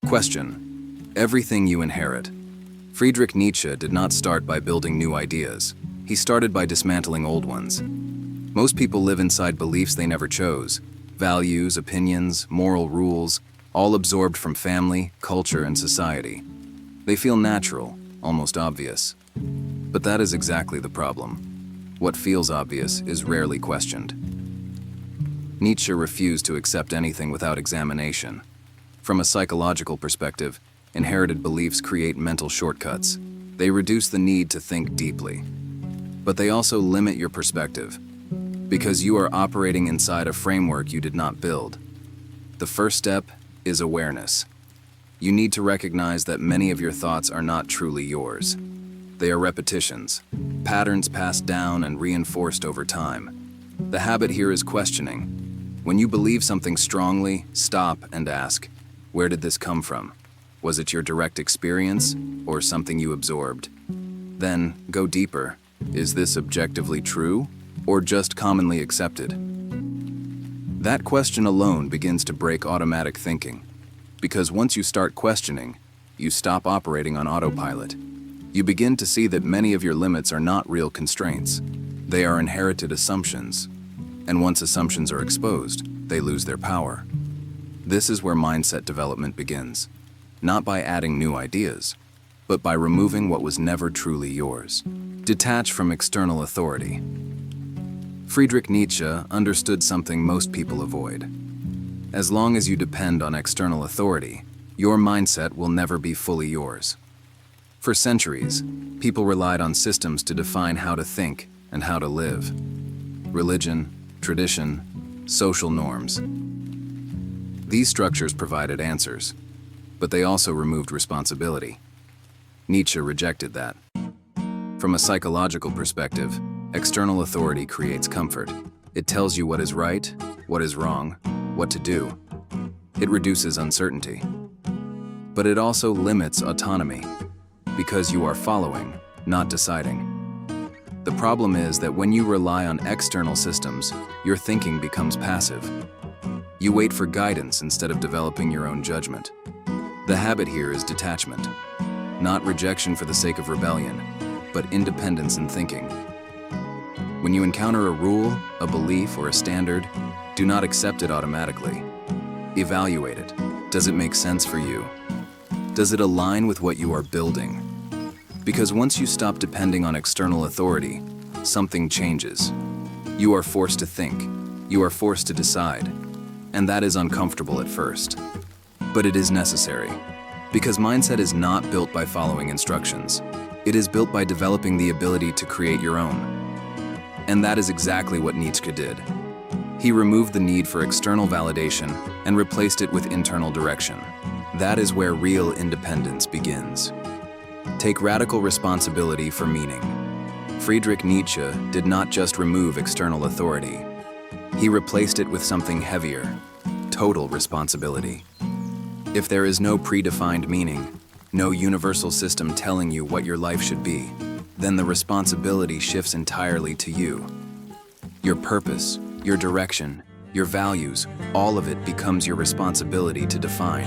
Question: everything you inherit. Friedrich Nietzsche did not start by building new ideas. He started by dismantling old ones. Most people live inside beliefs they never chose. Values, opinions, moral rules, all absorbed from family, culture, and society. They feel natural, almost obvious. But that is exactly the problem. What feels obvious is rarely questioned. Nietzsche refused to accept anything without examination. From a psychological perspective, inherited beliefs create mental shortcuts. They reduce the need to think deeply. But they also limit your perspective, because you are operating inside a framework you did not build. The first step is awareness. You need to recognize that many of your thoughts are not truly yours. They are repetitions, patterns passed down and reinforced over time. The habit here is questioning. When you believe something strongly, stop and ask, where did this come from? Was it your direct experience or something you absorbed? Then go deeper. Is this objectively true or just commonly accepted? That question alone begins to break automatic thinking, because once you start questioning, you stop operating on autopilot. You begin to see that many of your limits are not real constraints. They are inherited assumptions, and once assumptions are exposed, they lose their power. This is where mindset development begins, not by adding new ideas, but by removing what was never truly yours. Detach from external authority. Friedrich Nietzsche understood something most people avoid. As long as you depend on external authority, your mindset will never be fully yours. For centuries, people relied on systems to define how to think and how to live. Religion, tradition, social norms. These structures provided answers, but they also removed responsibility. Nietzsche rejected that. From a psychological perspective, external authority creates comfort. It tells you what is right, what is wrong, what to do. It reduces uncertainty. But it also limits autonomy, because you are following, not deciding. The problem is that when you rely on external systems, your thinking becomes passive. You wait for guidance instead of developing your own judgment. The habit here is detachment, not rejection for the sake of rebellion, but independence in thinking. When you encounter a rule, a belief, or a standard, do not accept it automatically. Evaluate it. Does it make sense for you? Does it align with what you are building? Because once you stop depending on external authority, something changes. You are forced to think. You are forced to decide. And that is uncomfortable at first. But it is necessary. Because mindset is not built by following instructions. It is built by developing the ability to create your own. And that is exactly what Nietzsche did. He removed the need for external validation and replaced it with internal direction. That is where real independence begins. Take radical responsibility for meaning. Friedrich Nietzsche did not just remove external authority. He replaced it with something heavier, total responsibility. If there is no predefined meaning, no universal system telling you what your life should be, then the responsibility shifts entirely to you. Your purpose, your direction, your values, all of it becomes your responsibility to define.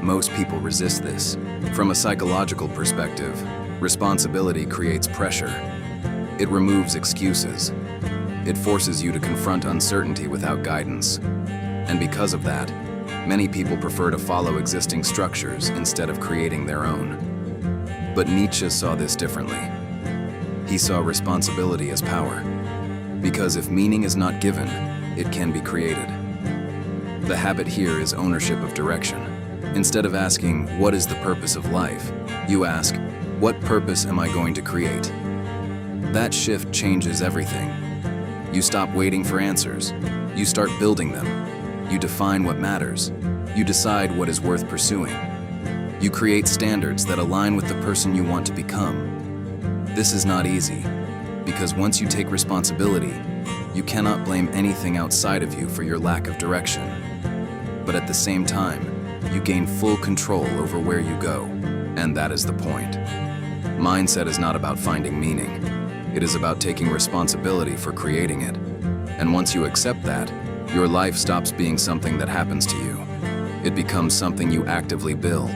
Most people resist this. From a psychological perspective, responsibility creates pressure. It removes excuses. It forces you to confront uncertainty without guidance. And because of that, many people prefer to follow existing structures instead of creating their own. But Nietzsche saw this differently. He saw responsibility as power. Because if meaning is not given, it can be created. The habit here is ownership of direction. Instead of asking, what is the purpose of life? You ask, what purpose am I going to create? That shift changes everything. You stop waiting for answers. You start building them. You define what matters. You decide what is worth pursuing. You create standards that align with the person you want to become. This is not easy, because once you take responsibility, you cannot blame anything outside of you for your lack of direction. But at the same time, you gain full control over where you go, and that is the point. Mindset is not about finding meaning. It is about taking responsibility for creating it. And once you accept that, your life stops being something that happens to you. It becomes something you actively build.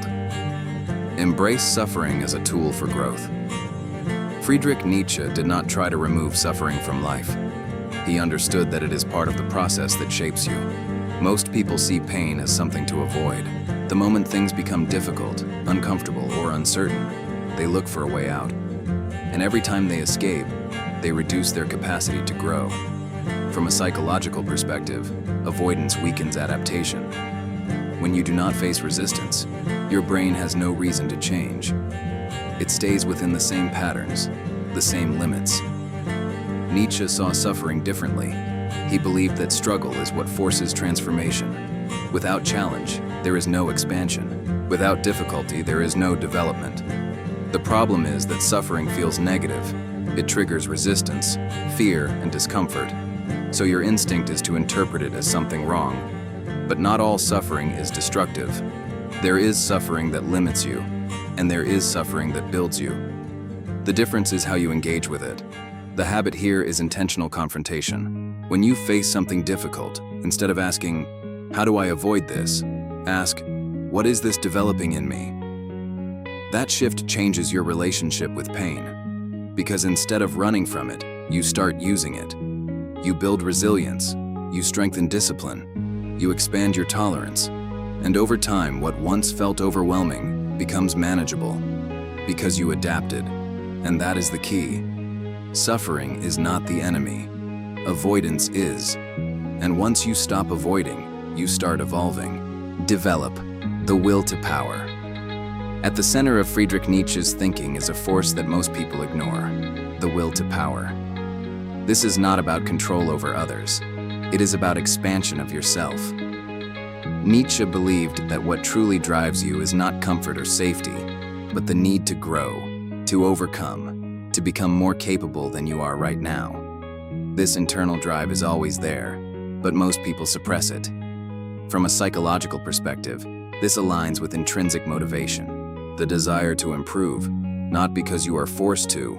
Embrace suffering as a tool for growth. Friedrich Nietzsche did not try to remove suffering from life. He understood that it is part of the process that shapes you. Most people see pain as something to avoid. The moment things become difficult, uncomfortable, or uncertain, they look for a way out. And every time they escape, they reduce their capacity to grow. From a psychological perspective, avoidance weakens adaptation. When you do not face resistance, your brain has no reason to change. It stays within the same patterns, the same limits. Nietzsche saw suffering differently. He believed that struggle is what forces transformation. Without challenge, there is no expansion. Without difficulty, there is no development. The problem is that suffering feels negative. It triggers resistance, fear, and discomfort. So your instinct is to interpret it as something wrong. But not all suffering is destructive. There is suffering that limits you, and there is suffering that builds you. The difference is how you engage with it. The habit here is intentional confrontation. When you face something difficult, instead of asking, "How do I avoid this?" ask, "What is this developing in me?" That shift changes your relationship with pain. Because instead of running from it, you start using it. You build resilience, you strengthen discipline, you expand your tolerance, and over time, what once felt overwhelming becomes manageable because you adapted, and that is the key. Suffering is not the enemy. Avoidance is. And once you stop avoiding, you start evolving. Develop the will to power. At the center of Friedrich Nietzsche's thinking is a force that most people ignore: the will to power. This is not about control over others. It is about expansion of yourself. Nietzsche believed that what truly drives you is not comfort or safety, but the need to grow, to overcome, to become more capable than you are right now. This internal drive is always there, but most people suppress it. From a psychological perspective, this aligns with intrinsic motivation, the desire to improve, not because you are forced to,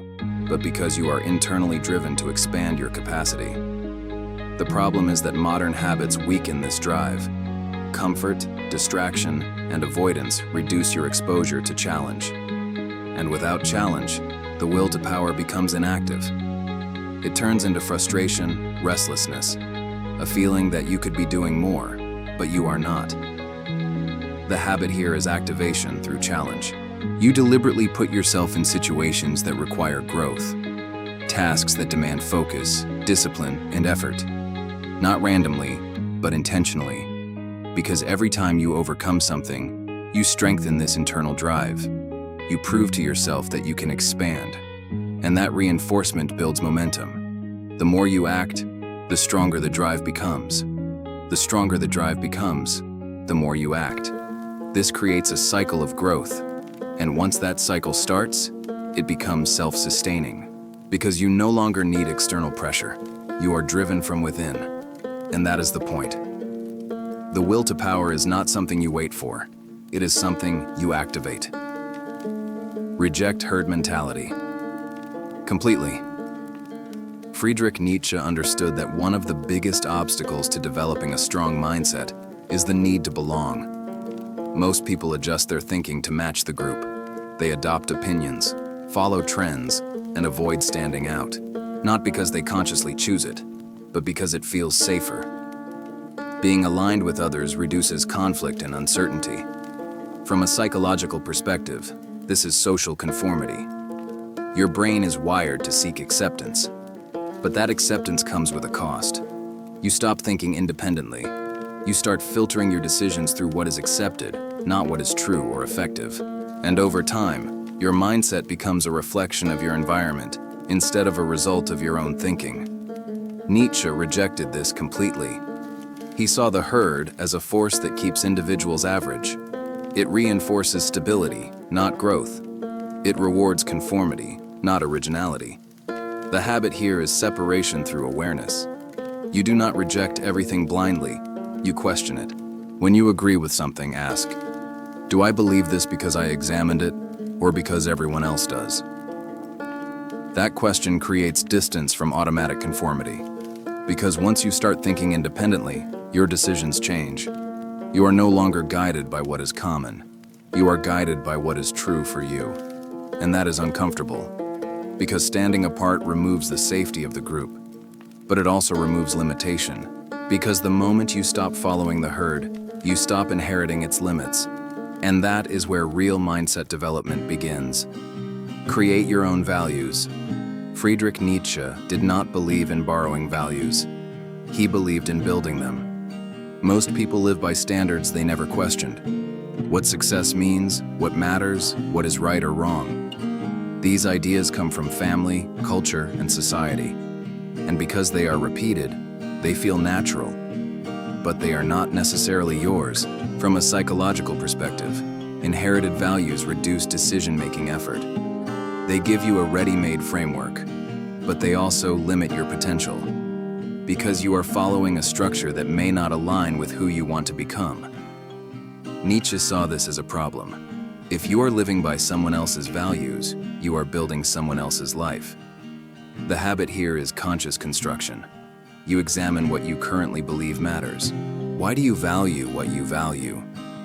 but because you are internally driven to expand your capacity. The problem is that modern habits weaken this drive. Comfort, distraction, and avoidance reduce your exposure to challenge. And without challenge, the will to power becomes inactive. It turns into frustration, restlessness, a feeling that you could be doing more, but you are not. The habit here is activation through challenge. You deliberately put yourself in situations that require growth, tasks that demand focus, discipline, and effort. Not randomly, but intentionally. Because every time you overcome something, you strengthen this internal drive. You prove to yourself that you can expand, and that reinforcement builds momentum. The more you act, the stronger the drive becomes. The stronger the drive becomes, the more you act. This creates a cycle of growth, and once that cycle starts, it becomes self-sustaining. Because you no longer need external pressure. You are driven from within, and that is the point. The will to power is not something you wait for. It is something you activate. Reject herd mentality. Completely. Friedrich Nietzsche understood that one of the biggest obstacles to developing a strong mindset is the need to belong. Most people adjust their thinking to match the group. They adopt opinions, follow trends, and avoid standing out. Not because they consciously choose it, but because it feels safer. Being aligned with others reduces conflict and uncertainty. From a psychological perspective, this is social conformity. Your brain is wired to seek acceptance, but that acceptance comes with a cost. You stop thinking independently. You start filtering your decisions through what is accepted, not what is true or effective. And over time, your mindset becomes a reflection of your environment instead of a result of your own thinking. Nietzsche rejected this completely. He saw the herd as a force that keeps individuals average. It reinforces stability, not growth. It rewards conformity, not originality. The habit here is separation through awareness. You do not reject everything blindly, you question it. When you agree with something, ask, "Do I believe this because I examined it, or because everyone else does?" That question creates distance from automatic conformity. Because once you start thinking independently, your decisions change. You are no longer guided by what is common. You are guided by what is true for you. And that is uncomfortable, because standing apart removes the safety of the group. But it also removes limitation, because the moment you stop following the herd, you stop inheriting its limits. And that is where real mindset development begins. Create your own values. Friedrich Nietzsche did not believe in borrowing values. He believed in building them. Most people live by standards they never questioned. What success means, what matters, what is right or wrong. These ideas come from family, culture, and society. And because they are repeated, they feel natural. But they are not necessarily yours. From a psychological perspective, inherited values reduce decision-making effort. They give you a ready-made framework, but they also limit your potential, because you are following a structure that may not align with who you want to become. Nietzsche saw this as a problem. If you are living by someone else's values, you are building someone else's life. The habit here is conscious construction. You examine what you currently believe matters. Why do you value what you value?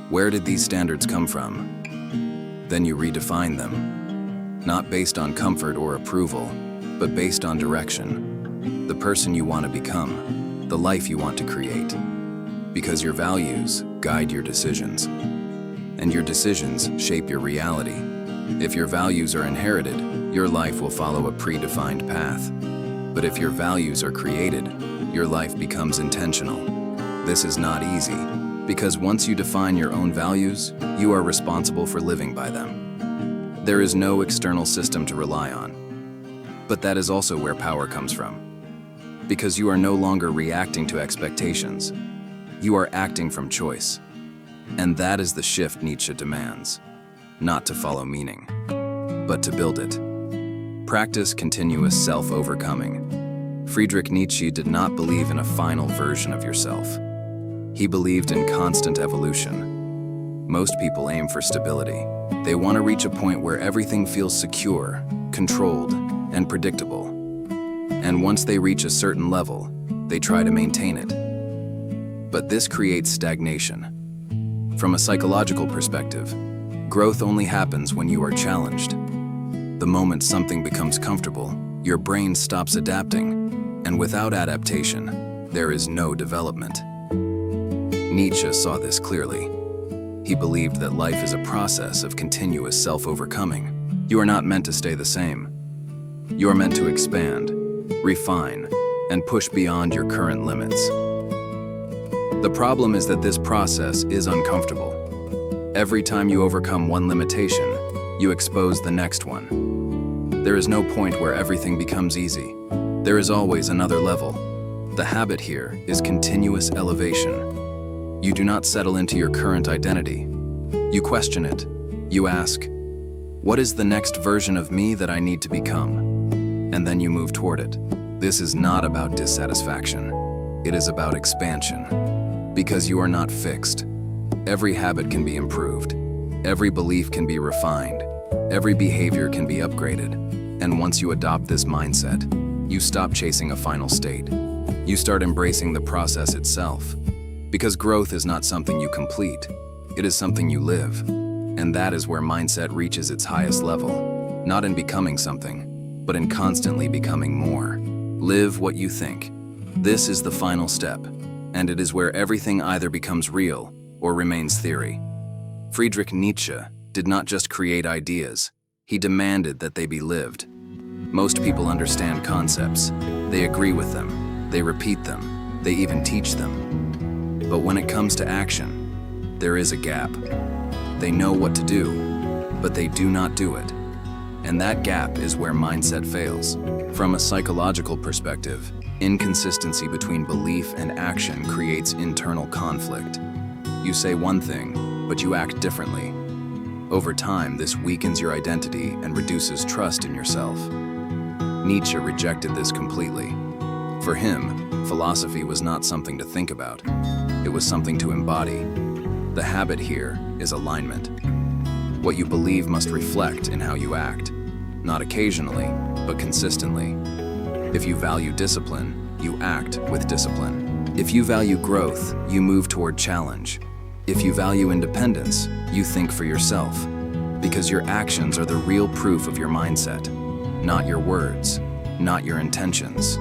Where did these standards come from? Then you redefine them. Not based on comfort or approval, but based on direction. The person you want to become, the life you want to create. Because your values guide your decisions. And your decisions shape your reality. If your values are inherited, your life will follow a predefined path. But if your values are created, your life becomes intentional. This is not easy, because once you define your own values, you are responsible for living by them. There is no external system to rely on. But that is also where power comes from. Because you are no longer reacting to expectations. You are acting from choice. And that is the shift Nietzsche demands. Not to follow meaning, but to build it. Practice continuous self-overcoming. Friedrich Nietzsche did not believe in a final version of yourself. He believed in constant evolution. Most people aim for stability. They want to reach a point where everything feels secure, controlled, and predictable. And once they reach a certain level, they try to maintain it. But this creates stagnation. From a psychological perspective, growth only happens when you are challenged. The moment something becomes comfortable, your brain stops adapting, and without adaptation, there is no development. Nietzsche saw this clearly. He believed that life is a process of continuous self-overcoming. You are not meant to stay the same. You are meant to expand, refine, and push beyond your current limits. The problem is that this process is uncomfortable. Every time you overcome one limitation, you expose the next one. There is no point where everything becomes easy. There is always another level. The habit here is continuous elevation. You do not settle into your current identity. You question it. You ask, what is the next version of me that I need to become? And then you move toward it. This is not about dissatisfaction. It is about expansion. Because you are not fixed. Every habit can be improved. Every belief can be refined. Every behavior can be upgraded. And once you adopt this mindset, you stop chasing a final state. You start embracing the process itself. Because growth is not something you complete, it is something you live. And that is where mindset reaches its highest level. Not in becoming something, but in constantly becoming more. Live what you think. This is the final step, and it is where everything either becomes real or remains theory. Friedrich Nietzsche did not just create ideas, he demanded that they be lived. Most people understand concepts. They agree with them. They repeat them. They even teach them. But when it comes to action, there is a gap. They know what to do, but they do not do it. And that gap is where mindset fails. From a psychological perspective, inconsistency between belief and action creates internal conflict. You say one thing, but you act differently. Over time, this weakens your identity and reduces trust in yourself. Nietzsche rejected this completely. For him, philosophy was not something to think about. It was something to embody. The habit here is alignment. What you believe must reflect in how you act, not occasionally, but consistently. If you value discipline, you act with discipline. If you value growth, you move toward challenge. If you value independence, you think for yourself, because your actions are the real proof of your mindset, not your words, not your intentions,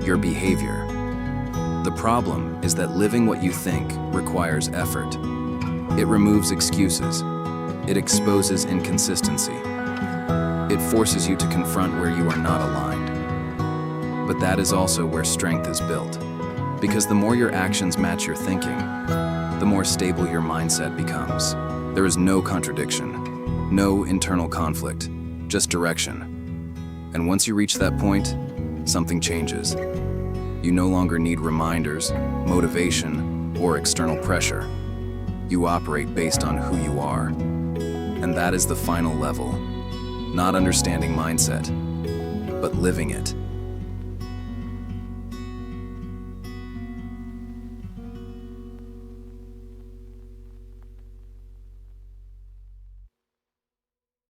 your behavior. The problem is that living what you think requires effort. It removes excuses. It exposes inconsistency. It forces you to confront where you are not aligned. But that is also where strength is built, because the more your actions match your thinking, the more stable your mindset becomes. There is no contradiction, no internal conflict, just direction. And once you reach that point, something changes. You no longer need reminders, motivation, or external pressure. You operate based on who you are. And that is the final level. Not understanding mindset, but living it.